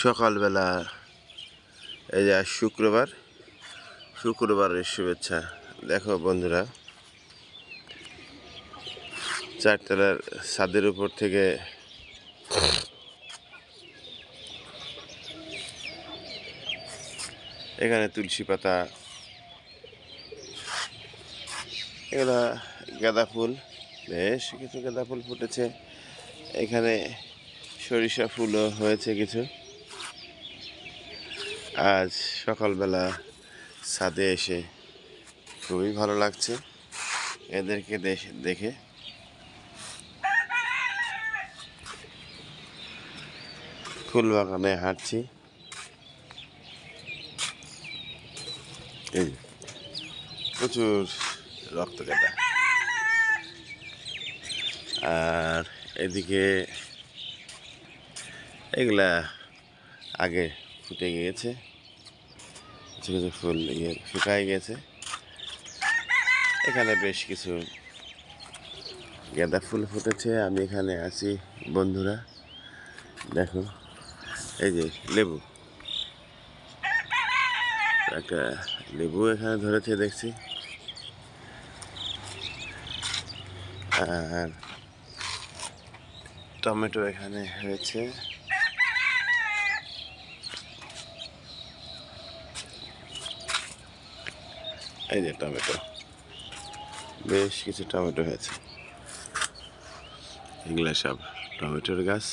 সকালবেলা এই যে আজ শুক্রবারের শুভেচ্ছা। দেখো বন্ধুরা, চারতলার ছাদের উপর থেকে এখানে তুলসী পাতা, এগুলা গাঁদা ফুল, বেশ কিছু গাঁদা ফুল ফুটেছে। এখানে সরিষা ফুলও হয়েছে কিছু। আজ সকালবেলা ছাদে এসে খুবই ভালো লাগছে এদেরকে দেখে। ফুল বাগানে হাঁটছি, এই প্রচুর রক্তগাঁদা। আর এদিকে এগুলা আগে ফুটে গিয়েছে, কিছু কিছু ফুল শুকায় গেছে। এখানে বেশ কিছু গাঁদা ফুল ফুটেছে। আমি এখানে আছি বন্ধুরা, দেখো এই যে লেবু, একটা লেবু এখানে ধরেছে দেখছি। আর টমেটো এখানে হয়েছে। এই যে টমেটো, বেশ কিছু টমেটো হয়েছে। এগুলা সব টমেটোর গাছ।